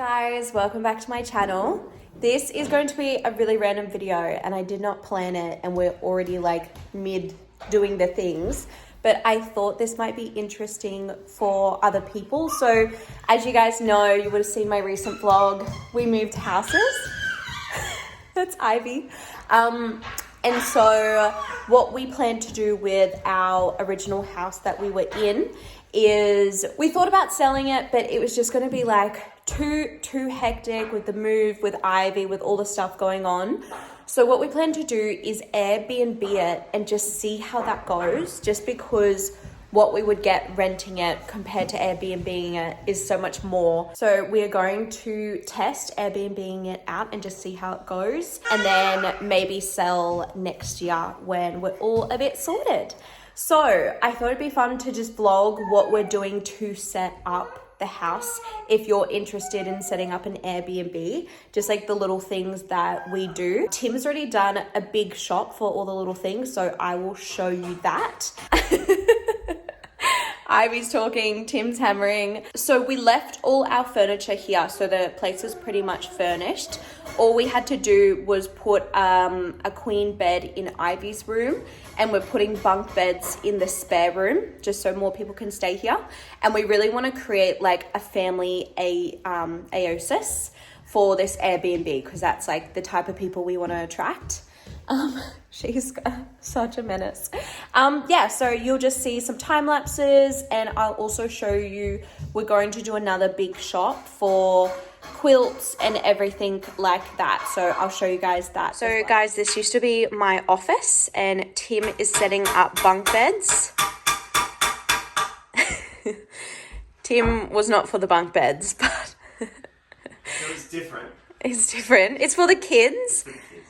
Guys, welcome back to my channel. This is going to be a really random video and I did not plan it and we're already like mid doing the things, but I thought this might be interesting for other people. So as you guys know, you would have seen my recent vlog, we moved houses. That's Ivy. And so what we plan to do with our original house that we were in is we thought about selling it, but it was just going to be like too hectic with the move, with Ivy, with all the stuff going on. So what we plan to do is Air BnB it and just see how that goes, just because what we would get renting it compared to Airbnb-ing it is so much more. So we are going to test Airbnb-ing it out and just see how it goes, and then maybe sell next year when we're all a bit sorted. So I thought it'd be fun to just vlog what we're doing to set up the house. If you're interested in setting up an Airbnb, just like the little things that we do. Tim's already done a big shop for all the little things, so I will show you that. Ivy's talking, Tim's hammering. So we left all our furniture here, so the place is pretty much furnished. All we had to do was put a queen bed in Ivy's room, and we're putting bunk beds in the spare room just so more people can stay here. And we really want to create like a family oasis for this Airbnb, because that's like the type of people we want to attract. She's such a menace. Yeah, so you'll just see some time lapses, and I'll also show you, we're going to do another big shop for quilts and everything like that. So I'll show you guys that. So guys, this used to be my office and Tim is setting up bunk beds. Tim was not for the bunk beds, but it was different. It's different. It's for the kids.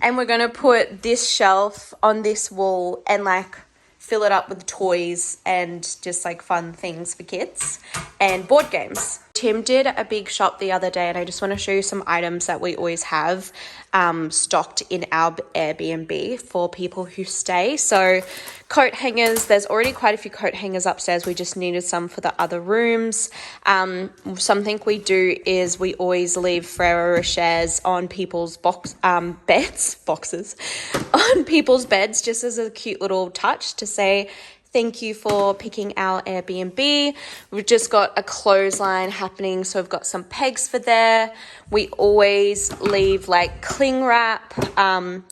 And we're going to put this shelf on this wall and like fill it up with toys and just like fun things for kids and board games. Tim did a big shop the other day, and I just want to show you some items that we always have stocked in our Airbnb for people who stay. So coat hangers, there's already quite a few coat hangers upstairs. We just needed some for the other rooms. Something we do is we always leave Ferrero Rochers on people's boxes, on people's beds, just as a cute little touch to say, thank you for picking our Airbnb. We've just got a clothesline happening, so we've got some pegs for there. We always leave like cling wrap,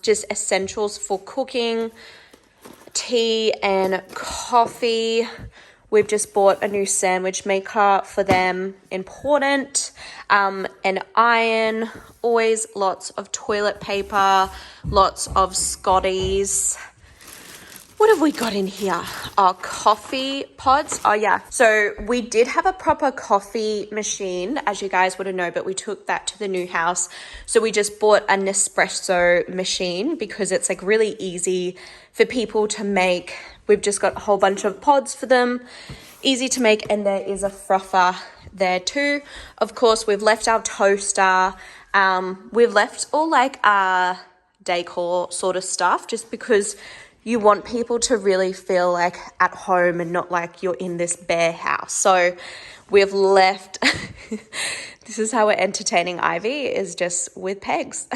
just essentials for cooking, tea and coffee. We've just bought a new sandwich maker for them, important. An iron, always lots of toilet paper, lots of Scotties. What have we got in here? Our coffee pods. Oh yeah. So we did have a proper coffee machine, as you guys would have known, but we took that to the new house. So we just bought a Nespresso machine because it's like really easy for people to make. We've just got a whole bunch of pods for them, easy to make, and there is a frother there too. Of course, we've left our toaster. We've left all like our decor sort of stuff, just because you want people to really feel like at home and not like you're in this bare house. So we've left, this is how we're entertaining Ivy, is just with pegs.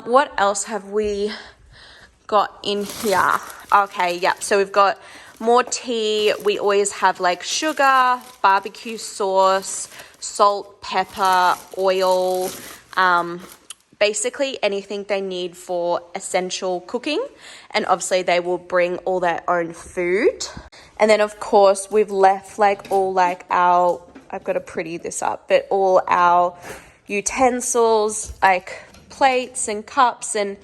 What else have we got in here? Okay, yeah, so we've got more tea. We always have like sugar, barbecue sauce, salt, pepper, oil, basically anything they need for essential cooking. And obviously they will bring all their own food. And then of course we've left like all like our, I've got to pretty this up, but all our utensils, like plates and cups and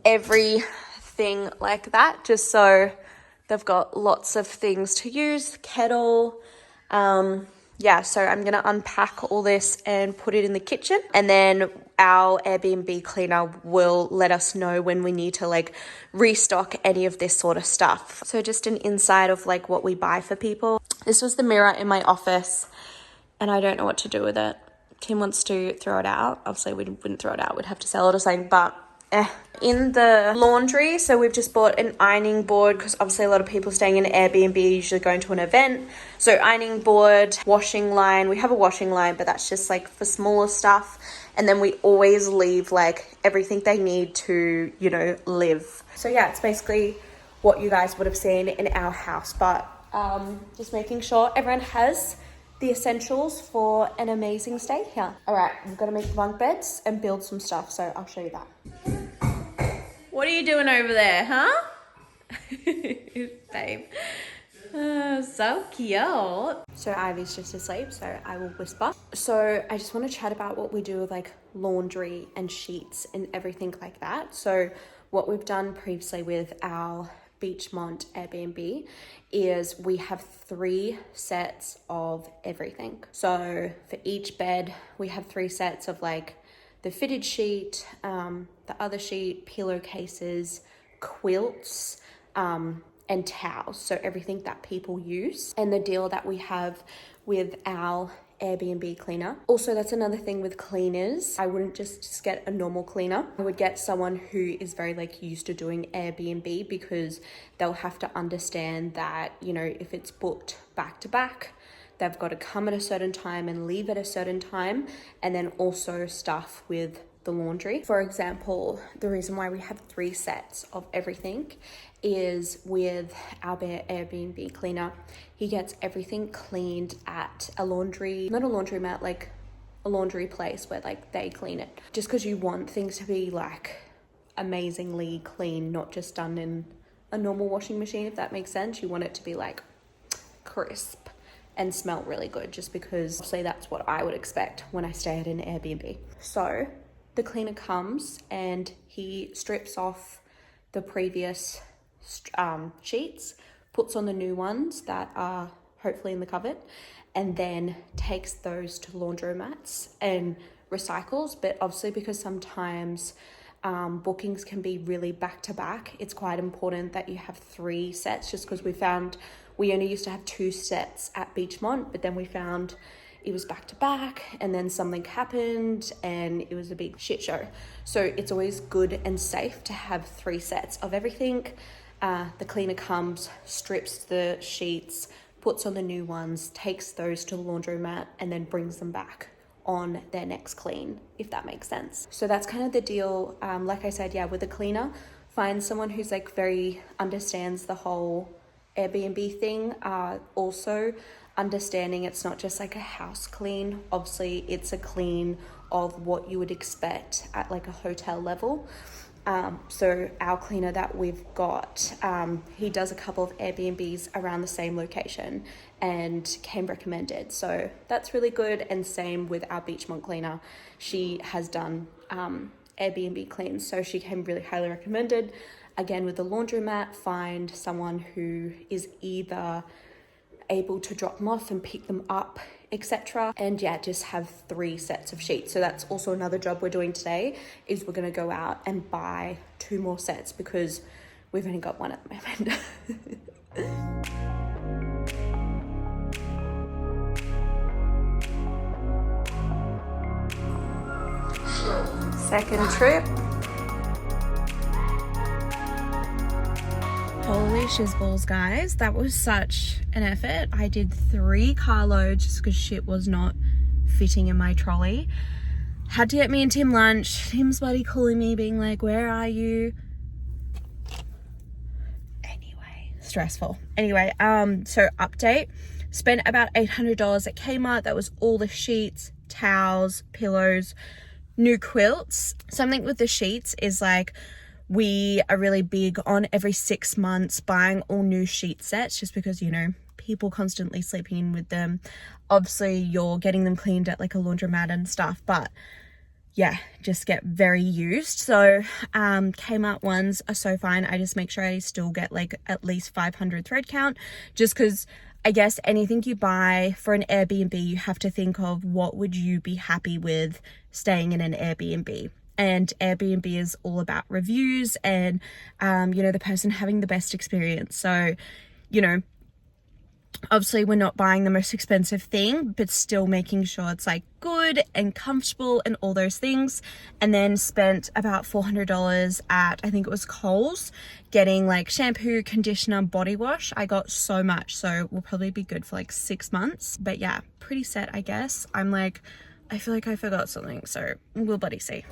everything like that, just so they've got lots of things to use. Kettle, yeah, so I'm going to unpack all this and put it in the kitchen, and then our Airbnb cleaner will let us know when we need to like restock any of this sort of stuff. So just an insight of like what we buy for people. This was the mirror in my office and I don't know what to do with it. Tim wants to throw it out. Obviously we wouldn't throw it out, we'd have to sell it or something, but In the laundry, so we've just bought an ironing board because obviously a lot of people staying in Airbnb are usually going to an event. So ironing board, washing line. We have a washing line, but that's just like for smaller stuff. And then we always leave like everything they need to, you know, live. So yeah, it's basically what you guys would have seen in our house, but just making sure everyone has the essentials for an amazing stay here. All right, we've got to make bunk beds and build some stuff, so I'll show you that. What are you doing over there, huh? Babe. So cute. So Ivy's just asleep, so I will whisper. So I just want to chat about what we do with like laundry and sheets and everything like that. So what we've done previously with our Beechmont Airbnb is we have 3 sets of everything. So for each bed, we have 3 sets of like the fitted sheet, the other sheet, pillowcases, quilts, and towels. So everything that people use. And the deal that we have with our Airbnb cleaner. Also, that's another thing with cleaners. I wouldn't just get a normal cleaner. I would get someone who is very like used to doing Airbnb, because they'll have to understand that, you know, if it's booked back to back, they've got to come at a certain time and leave at a certain time, and then also stuff with the laundry. For example, the reason why we have 3 sets of everything is with our Airbnb cleaner. He gets everything cleaned at a laundry, not a laundromat, like a laundry place where like they clean it. Just because you want things to be like amazingly clean, not just done in a normal washing machine, if that makes sense. You want it to be like crisp and smell really good, just because obviously that's what I would expect when I stay at an Airbnb. So the cleaner comes and he strips off the previous sheets, puts on the new ones that are hopefully in the cupboard, and then takes those to laundromats and recycles. But obviously, because sometimes bookings can be really back to back, it's quite important that you have 3 sets, just because we found we only used to have 2 sets at Beechmont, but then we found it was back to back, and then something happened and it was a big shit show. So it's always good and safe to have 3 sets of everything. The cleaner comes, strips the sheets, puts on the new ones, takes those to the laundromat, and then brings them back on their next clean, if that makes sense. So that's kind of the deal. Like I said, yeah, with the cleaner, find someone who's like very understands the whole Airbnb thing. Also understanding it's not just like a house clean. Obviously it's a clean of what you would expect at like a hotel level. So our cleaner that we've got, he does a couple of Airbnbs around the same location and came recommended. So that's really good. And same with our Beechmont cleaner. She has done Airbnb cleans, so she came really highly recommended. Again, with the laundromat, find someone who is either able to drop them off and pick them up, etc. And yeah, just have 3 sets of sheets. So that's also another job we're doing today, is we're going to go out and buy 2 more sets, because we've only got 1 at the moment. Second trip. Holy shizballs, guys. That was such an effort. I did 3 carloads just because shit was not fitting in my trolley. Had to get me and Tim lunch. Tim's buddy calling me being like, where are you? Anyway, stressful. Anyway, so update. Spent about $800 at Kmart. That was all the sheets, towels, pillows, new quilts. Something with the sheets is like, we are really big on every 6 months buying all new sheet sets, just because, you know, people constantly sleeping in with them. Obviously, you're getting them cleaned at like a laundromat and stuff, but yeah, just get very used. So Kmart ones are so fine. I just make sure I still get like at least 500 thread count, just because I guess anything you buy for an Airbnb, you have to think of what would you be happy with staying in an Airbnb. And Airbnb is all about reviews and, you know, the person having the best experience. So, you know, Obviously, we're not buying the most expensive thing, but still making sure it's like good and comfortable and all those things. And then spent about $400 at, I think it was Kohl's, getting like shampoo, conditioner, body wash. I got so much, so we'll probably be good for like 6 months. But yeah, pretty set, I guess. I'm like, I feel like I forgot something, so we'll bloody see.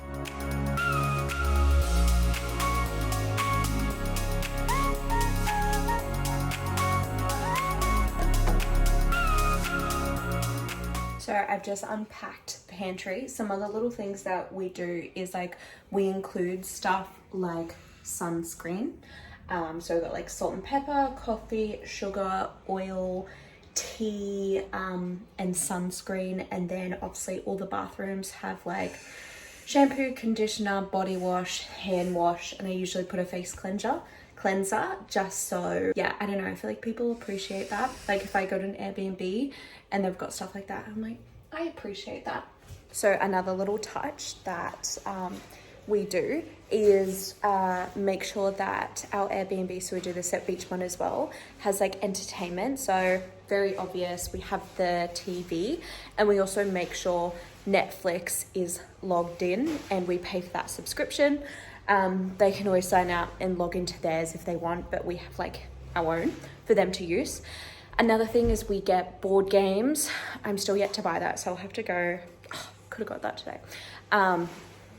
So I've just unpacked the pantry. Some other little things that we do is like we include stuff like sunscreen. So we've got like salt and pepper, coffee, sugar, oil, tea, and sunscreen. And then obviously all the bathrooms have like shampoo, conditioner, body wash, hand wash, and I usually put a face cleanser just so, yeah, I don't know, I feel like people appreciate that. Like if I go to an Airbnb and they've got stuff like that, I'm like, I appreciate that. So another little touch that we do is make sure that our Airbnb, so we do this at Beechmont as well, has like entertainment. So very obvious, we have the TV, and we also make sure Netflix is logged in and we pay for that subscription. They can always sign out and log into theirs if they want, but we have like our own for them to use. Another thing is we get board games. I'm still yet to buy that, so I'll have to go. Could have got that today.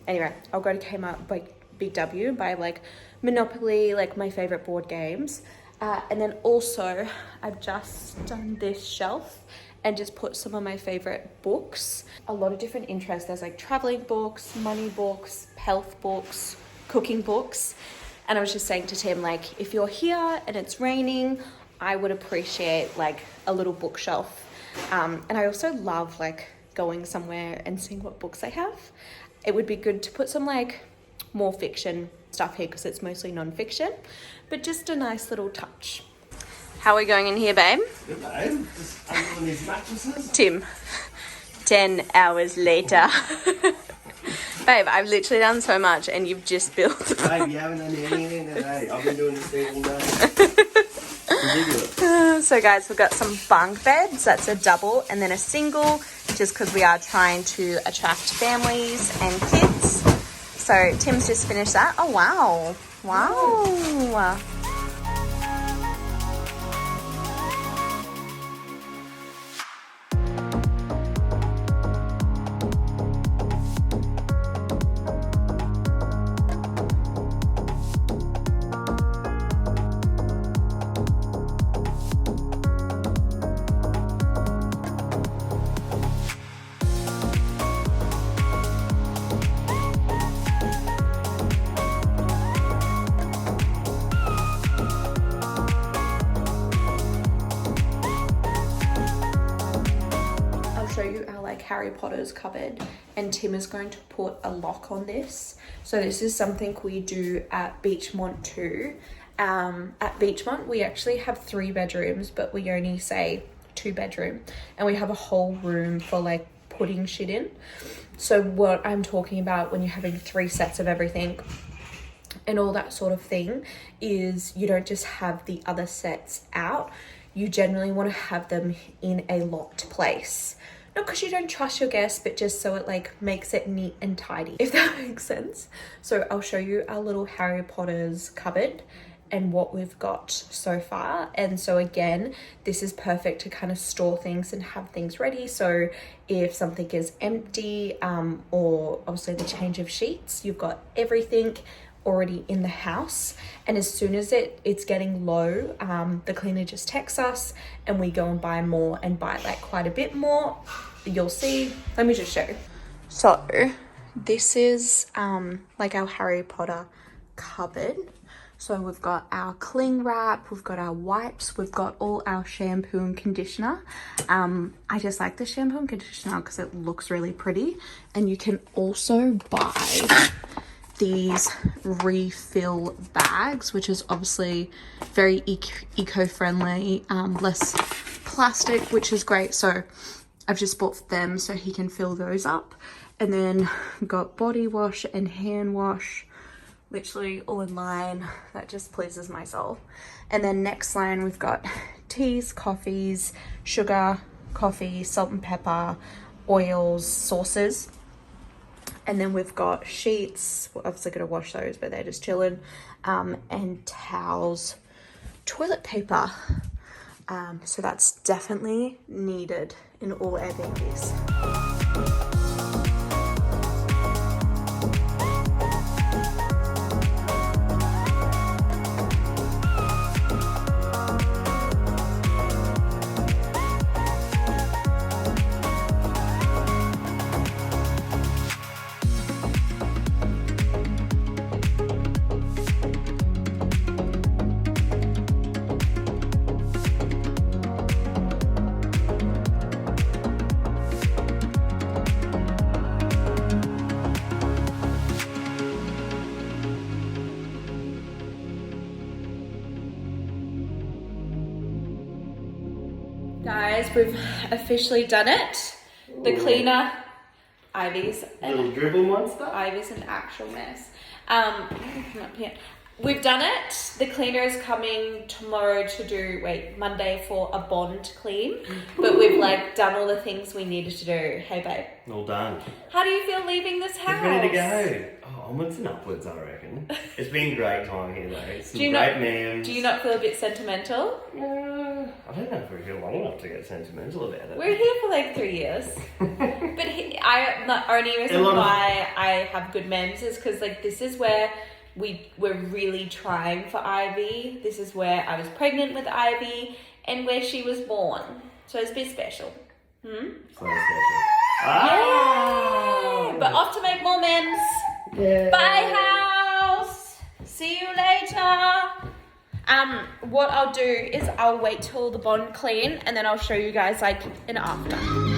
Anyway, I'll go to Kmart, like Big W, buy like Monopoly, like my favorite board games. And then also I've just done this shelf and just put some of my favorite books. A lot of different interests. There's like traveling books, money books, health books, cooking books. And I was just saying to Tim, like, if you're here and it's raining, I would appreciate like a little bookshelf. And I also love like going somewhere and seeing what books they have. It would be good to put some like more fiction stuff here because it's mostly non-fiction, but just a nice little touch. How are we going in here, babe? Good, babe. Just under these mattresses. Tim, 10 hours later. Babe, I've literally done so much and you've just built. Babe, you haven't done anything today. I've been doing this thing all day. Ridiculous. So guys, we've got some bunk beds. That's a double and then a single, just because we are trying to attract families and kids. So Tim's just finished that. Oh, wow. Wow. Show you our like Harry Potter's cupboard, and Tim is going to put a lock on this. So this is something we do at Beechmont too. At Beechmont we actually have 3 bedrooms, but we only say 2 bedroom, and we have a whole room for like putting shit in. So what I'm talking about when you're having 3 sets of everything and all that sort of thing is you don't just have the other sets out. You generally want to have them in a locked place. Not because you don't trust your guests, but just so it like makes it neat and tidy, if that makes sense. So I'll show you our little Harry Potter's cupboard and what we've got so far. And so again, this is perfect to kind of store things and have things ready. So if something is empty, or obviously the change of sheets, you've got everything already in the house, and as soon as it's getting low, the cleaner just texts us and we go and buy more and buy like quite a bit more. You'll see. Let me just show you. So this is like our Harry Potter cupboard. So we've got our cling wrap, we've got our wipes, we've got all our shampoo and conditioner. I just like the shampoo and conditioner because it looks really pretty, and you can also buy these refill bags, which is obviously very eco-friendly, less plastic, which is great. So I've just bought them so he can fill those up. And then got body wash and hand wash, literally all in line. That just pleases my soul. And then next line we've got teas, coffees, sugar, coffee, salt and pepper, oils, sauces. And then we've got sheets. We're obviously going to wash those, but they're just chilling. And towels, toilet paper. So that's definitely needed in all Airbnbs. Guys, we've officially done it. The cleaner, Ivy's Little dribble monster. Ivy's an actual mess. Come up here. We've done it. The cleaner is coming tomorrow to do, Monday for a bond clean. But we've done all the things we needed to do. Hey babe. All done. How do you feel leaving this house? Ready to go. Oh, onwards and upwards, I reckon. It's been a great time here though. Some great memes. Do you not feel a bit sentimental? I don't know if we're here long enough to get sentimental about it. We're here for 3 years. But the only reason why I have good memes is because this is where we're really trying for Ivy. This is where I was pregnant with Ivy and where she was born. So it's a bit special. So special. Ah! But off to make more memes. Yeah. Bye house. See you later. What I'll do is I'll wait till the bond clean and then I'll show you guys an after.